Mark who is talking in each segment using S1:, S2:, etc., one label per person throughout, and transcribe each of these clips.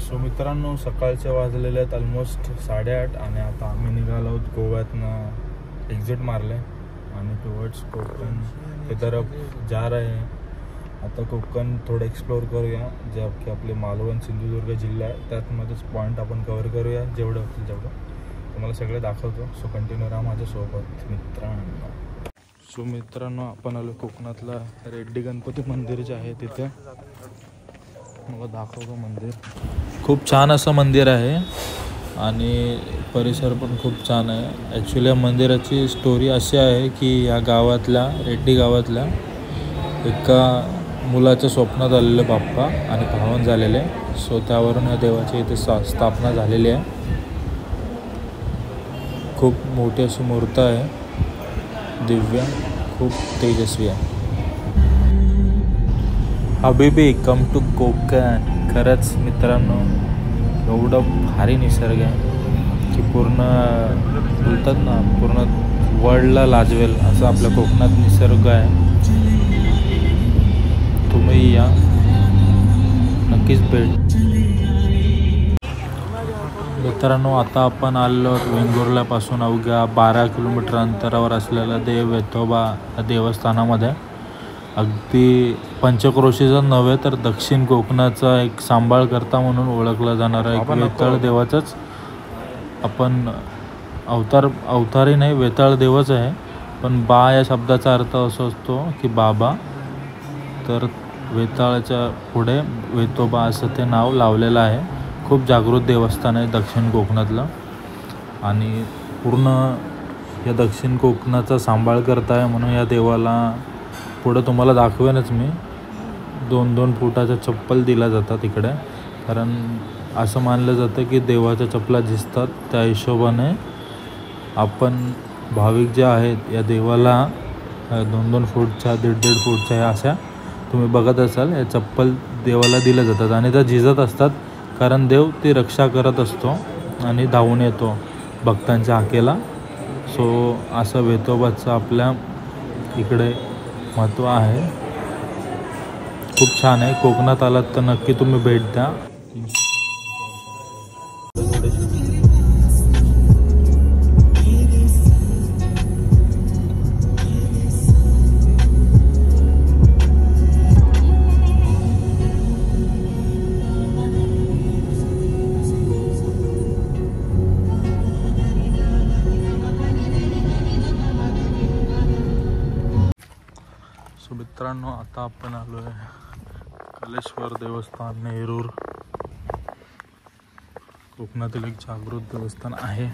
S1: So मित्रांनो, सकाळचे वाजलेले आहेत ऑलमोस्ट 8:30 आणि आता आम्ही निघालो आहोत गोव्यातनं एक्झिट मारले आणि टुवर्ड्स कोकण की तरफ जा रहे हैं. आता कोकण थोडं एक्सप्लोअर करूया. जे आपले मालवण सिंधुदुर्ग जिल्हा आहे त्यातमध्येच पॉईंट आपण कव्हर करूया जेवढं होतील तेवढं. तुम्हाला सगळे दाखवतो. सो कंटिन्यू राहा माझ्यासोबत मित्रांनो. सो मित्रांनो, आपण आलो कोकणातला रेड्डी गणपती मंदिर जे आहे तिथे. मला दाखवतो मंदिर. खूप छान असं मंदिर आहे आणि परिसर पण खूप छान आहे. ॲक्च्युली या मंदिराची स्टोरी अशी आहे की या गावातल्या रेड्डी गावातल्या एका मुलाच्या स्वप्नात आलेले बाप्पा आणि पावन झालेले. सो त्यावरून या देवाची इथे स्थापना झालेली आहे. खूप मोठी अशी मूर्ती आहे, दिव्य, खूप तेजस्वी आहे. हबीबी कम टू कोकण. खरंच मित्रांनो, एवढं भारी निसर्ग आहे की पूर्ण बोलतात ना, पूर्ण वर्ल्डला लाजवेल असं आपल्या कोकणात निसर्ग आहे. तुम्ही या, नक्कीच भेट. मित्रांनो, आता आपण आलो वेंगुर्ल्यापासून अवघ्या 12 किलोमीटर अंतरावर असलेल्या देव वेतोबा देवस्थानामध्ये. अगदी पंचक्रोशीचा नव्हे तर दक्षिण कोकणाचा एक सांभाळकर्ता म्हणून ओळखला जाणारा एक वेताळ देवाचाच आपण अवतारी नाही, वेताळ देवच आहे. पण बा या शब्दाचा अर्थ असा असतो की बाबा, तर वेताळाच्या पुढे वेतोबा असं ते नाव लावलेलं आहे. खूप जागृत देवस्थान आहे दक्षिण कोकणातलं आणि पूर्ण या दक्षिण कोकणाचा सांभाळ करता आहे. म्हणून या देवाला पुढं तुम्हाला दाखवेनच मी 2-2 फुटाचा चप्पल दिला जातात इकडे. कारण असं मानलं जातं की देवाच्या चपला दिसतात, त्या हिशोबाने आपण भाविक जे आहेत या देवाला 2-2 फूटच्या 1.5 फूटच्या ह्या अशा तुम्ही बघत असाल या चप्पल देवाला दिल्या जातात आणि त्या झिजत असतात. कारण देव ती रक्षा करत असतो आणि धावून येतो भक्तांच्या हाकेला. सो असं वेतोबाचं आपल्या इकडे महत्त्व आहे. खूप छान आहे. कोकणात आलात तर नक्की तुम्ही भेट द्या. मित्रांनो, आता आपण आलो आहे कलेश्वर देवस्थान, नेरूर. कोकणातील एक जागृत देवस्थान आहे.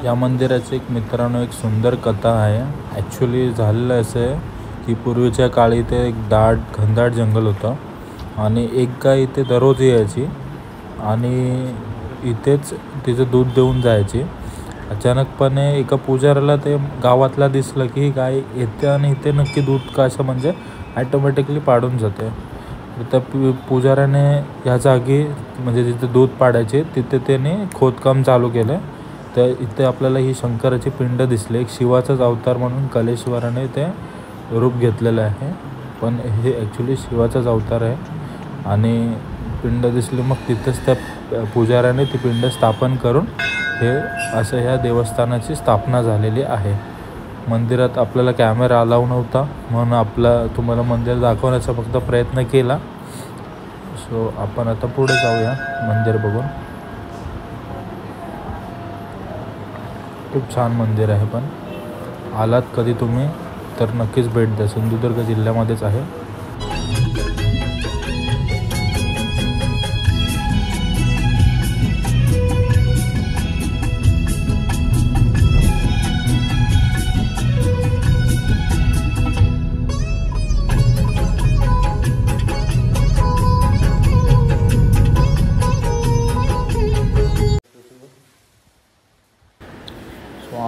S1: या मंदिराची एक मित्रांनो एक सुंदर कथा आहे. ॲक्च्युली झालेलं असं आहे की पूर्वीच्या काळी ते एक घनदाट जंगल होतं आणि एक गाय इथे दररोज यायची आणि इथेच तिचं दूध देऊन जायची. अचानकपणे एका पुजाऱ्याला ते गावातला दिसलं की ही गाय येते आणि इथे नक्की दूध का असं म्हणजे ॲटोमॅटिकली पाडून जाते. त्या पुजाऱ्याने ह्या जागी म्हणजे जिथे दूध पाडायचे तिथे त्याने खोदकाम चालू केलं. तर इथे आपल्याला ही शंकराची पिंड दिसली. एक शिवाचाच अवतार म्हणून कलेश्वराने ते रूप घेतलेलं आहे, पण हे ॲक्च्युली शिवाचाच अवतार आहे. आणि पिंड दिसली, मग तिथेच त्या पुजाऱ्याने ती पिंड स्थापन करून हे असं ह्या देवस्थानाची स्थापना झालेली आहे. मंदिरात आपल्याला कॅमेरा अलाउ नव्हता म्हणून तुम्हाला मंदिर दाखवण्याचा फक्त प्रयत्न केला. सो आपण आता पुढे जाऊया मंदिर बघून. खूप छान मंदिर आहे. पण आलात कधी तुम्ही तर नक्कीच भेट द्या. सिंधुदुर्ग जिल्ह्यामध्येच आहे.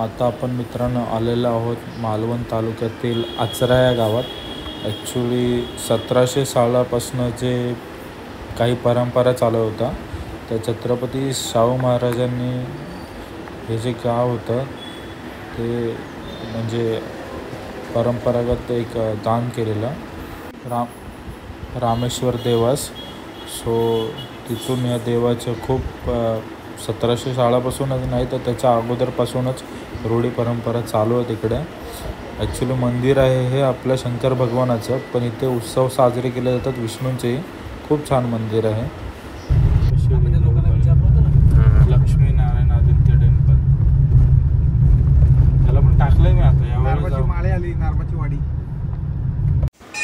S1: आता आपण मित्रांनो आलेलो आहोत मालवण तालुक्यातील आचरा या गावात. ॲक्च्युली 1700 सालापासून जे काही परंपरा चालू होता त्या छत्रपती शाहू महाराजांनी हे जे गाव होतं ते म्हणजे परंपरागत एक दान केलेलं रामेश्वर देवास. सो तिथून या देवाचं खूप 1700 सालापासूनच नाही तर त्याच्या अगोदरपासूनच रूढी परंपरा चालू आहे तिकडे. ॲक्च्युली मंदिर आहे हे आपल्या शंकर भगवानाचं, पण इथे उत्सव साजरे केले जातात विष्णूंचेही. खूप छान मंदिर आहे. लक्ष्मीनारायण आदित्य टेम्पल त्याला पण टाकलंय मी आता यावेळी नारमाची वाडी.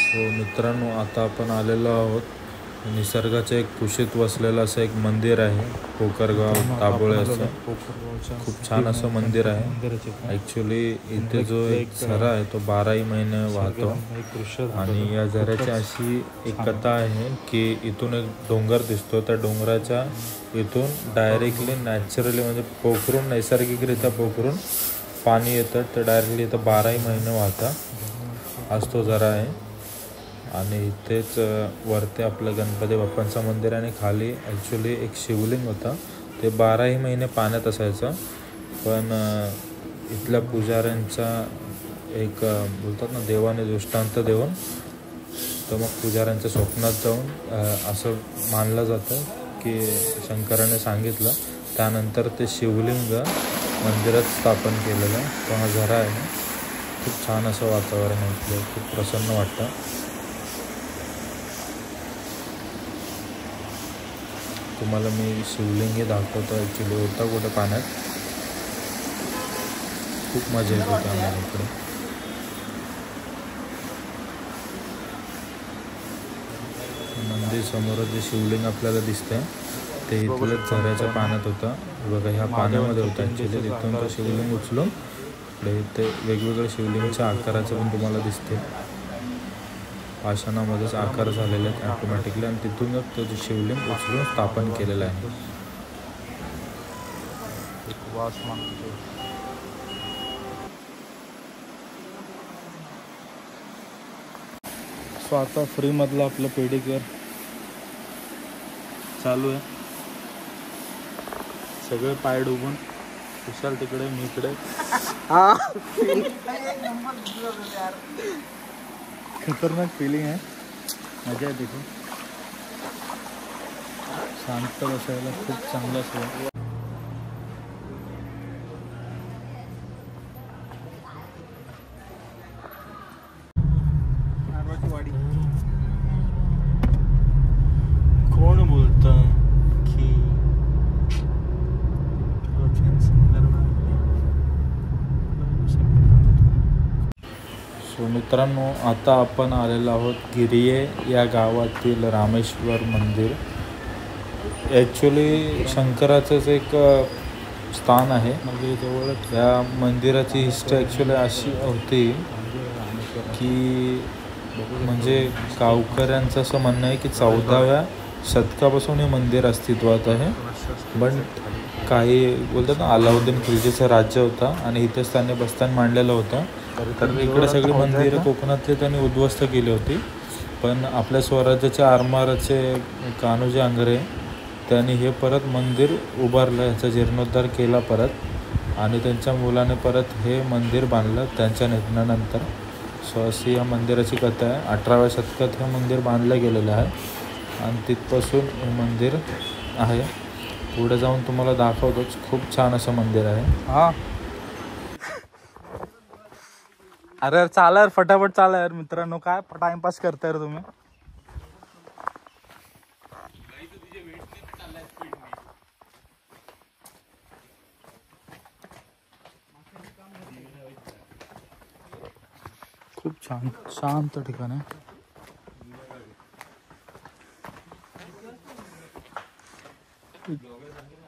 S1: हो मित्रांनो, आता आपण आलेलो आहोत निसर्गाच्या एक कुशीत वसलेलं असं एक मंदिर आहे, कोकरगाव दाभोळे असं. खूप छान असं मंदिर आहे. ॲक्च्युली इथे जो एक झरा आहे तो 12ही महिने वाहतो आणि या झऱ्याची अशी एक कथा आहे की इथून एक डोंगर दिसतो, त्या डोंगराच्या इथून डायरेक्टली नॅचरली म्हणजे पोखरून नैसर्गिकरित्या पोखरून पाणी येतं. तर डायरेक्टली इथं 12ही महिने वाहता आज तो झरा आहे. आणि इथेच वरती आपलं गणपती बाप्पांचं मंदिर आणि खाली ॲक्च्युली एक शिवलिंग होता. ते 12ही महिने पाण्यात असायचं, पण इथल्या पुजाऱ्यांचा एक बोलतात ना देवाने दृष्टांत देऊन तर मग पुजाऱ्यांच्या स्वप्नात जाऊन असं मानलं जातं की शंकराने सांगितलं, त्यानंतर ते शिवलिंग मंदिरात स्थापन केलेलं. तो हा झरा आहे. खूप छान असं वातावरण आहे इथलं, खूप प्रसन्न वाटतं. तुम्हाला मी शिवलिंगी दाखवतो. ॲक्च्युली होता कुठं पाण्यात. खूप मजा येत होती आम्हाला इकडे. मंदिर समोर जे शिवलिंग आपल्याला दिसतंय ते इथलंच झऱ्याच्या पाण्यात होतं. बघा ह्या पाण्यामध्ये होतं ॲक्च्युली. तिथून तो शिवलिंग उचलून इथे वेगवेगळ्या शिवलिंगच्या आकाराचे पण तुम्हाला दिसते. पाषाणामध्येच आकार झालेले आहेत ॲटोमॅटिकली आणि तिथूनच तो जे शिवलिंग उचलून स्थापन केलेलं आहे. सो आता फ्रीमधलं आपलं पेडिक्युअर चालू आहे. सगळे पाय डुबून विशाल तिकडे, मी इकडे. खतरनाक फिलिंग आहे, मजा आहे तिथे. शांत बसायला खूप चांगलं असं. वाडी कोण बोलतं की सो मित्रांनो, आता आपण आलेलो आहोत गिरिये या गावातील रामेश्वर मंदिर. ॲक्च्युली शंकराचंच एक स्थान आहे. या मंदिराची हिस्ट्री ॲक्च्युली अशी होती की म्हणजे गावकऱ्यांचं असं म्हणणं आहे की 14व्या शतकापासून हे मंदिर अस्तित्वात आहे. पण काही बोलतात ना अलाउद्दीन खिलजीचं राज्य होता आणि इथेच त्यांनी बस्तान मांडलेलं होतं. तर इकडे सगळी मंदिरं कोकणातली त्यांनी उद्ध्वस्त केली होती. पण आपल्या स्वराज्याचे आरमाराचे कान्होजी आंग्रे त्यांनी हे परत मंदिर उभारलं, ह्याचा जीर्णोद्धार केला परत आणि त्यांच्या मुलाने परत हे मंदिर बांधलं त्यांच्या निधनानंतर. सो अशी या मंदिराची कथा आहे. 18व्या शतकात हे मंदिर बांधलं गेलेलं आहे आणि तिथपासून हे मंदिर आहे. पुढे जाऊन तुम्हाला दाखवतोच. खूप छान असं मंदिर आहे. हां अरे यार चाला यार, फटाफट चाला यार मित्रांनो. काय टाइमपास करताय रे तुम्ही. खूप छान शांत ठिकाण आहे.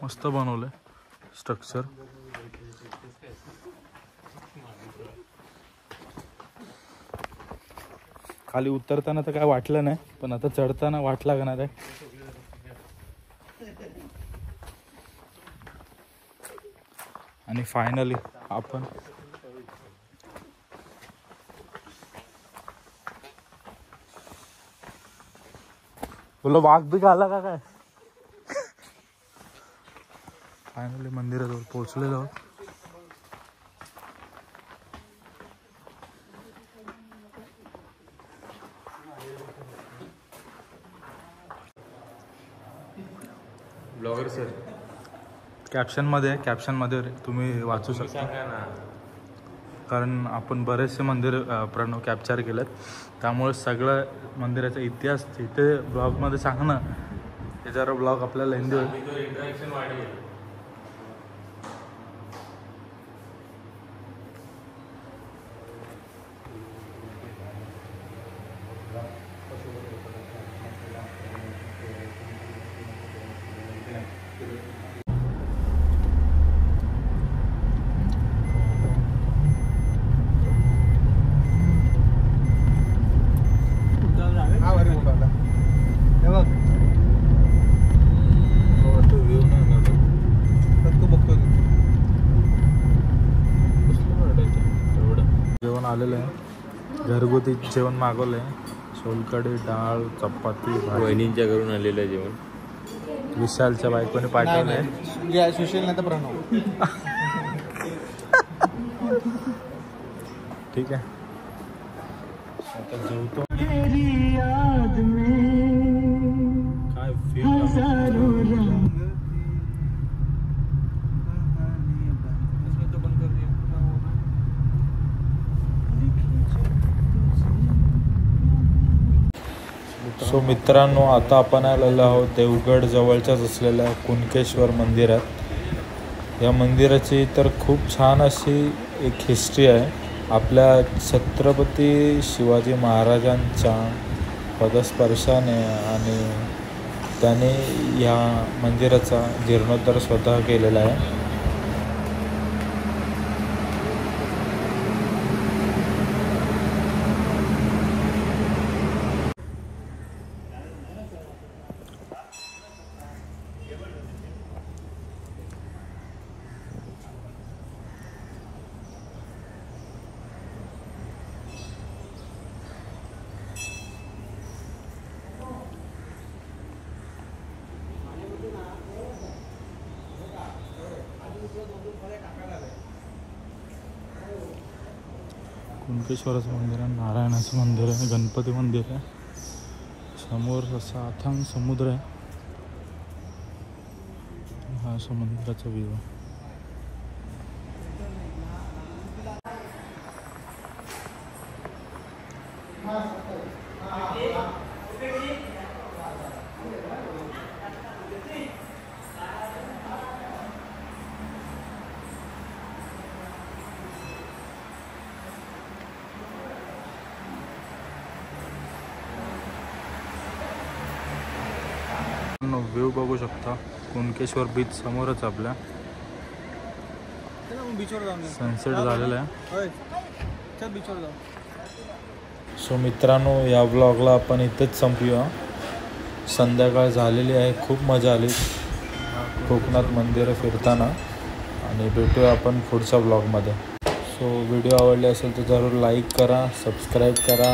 S1: मस्त बनवलंय स्ट्रक्चर. खाली उतरताना तर काय वाटलं नाही, पण आता चढताना वाट लागणार आहे. आणि फायनली आपण तुला वाघ बी आला का काय. फायनली मंदिराजवळ पोहोचलेलो आहोत.
S2: ब्लॉगर सर
S1: कॅप्शनमध्ये तुम्ही वाचू शकता
S2: सांगा ना.
S1: कारण आपण बरेचसे मंदिर प्रणव कॅप्चर केलेत, त्यामुळे सगळं मंदिराचा इतिहास इथे ब्लॉगमध्ये सांग ना. हे जरा ब्लॉग आपल्याला हिंदी होईल.
S2: इंटरॅक्शन वाढेल.
S1: जेवण आलेलं आहे, घरगुती जेवण मागवलं आहे. सोलकढी, डाळ, चपाती,
S2: वहिनींच्या घरून आलेलं जेवण.
S1: विशालच्या बायकोने पाठवलं आहे.
S3: सुशील नाही तर प्रणव.
S1: ठीक आहे, आता जेवतो. काय फील सो मित्रांनो, आता आपण आलेलो आहोत देवगड जवळच्याच असलेल्या कुणकेश्वर मंदिरात. या मंदिराची तर खूप छान अशी एक हिस्ट्री आहे. आपल्या छत्रपती शिवाजी महाराजांच्या पदस्पर्शाने आणि त्याने या मंदिराचा जीर्णोद्धार स्वतः केलेला आहे. कुणकेश्वराचं मंदिर आहे, नारायणाचं मंदिर आहे, गणपती मंदिर आहे. समोर असा अथांग समुद्र आहे. हा समुद्राचा व्ह्यू आहे. व्ह्यू बघू शकता. कुणकेश्वर बीच समोरच आपल्या. सनसेट झालेला आहे. सो मित्रांनो, या ब्लॉगला आपण इथेच संपवूया. संध्याकाळ झालेली आहे, खूप मजा आली कोकणात मंदिरं फिरताना. आणि भेटूया आपण पुढच्या ब्लॉगमध्ये. सो व्हिडिओ आवडले असेल तर जरूर लाईक करा, सबस्क्राईब करा.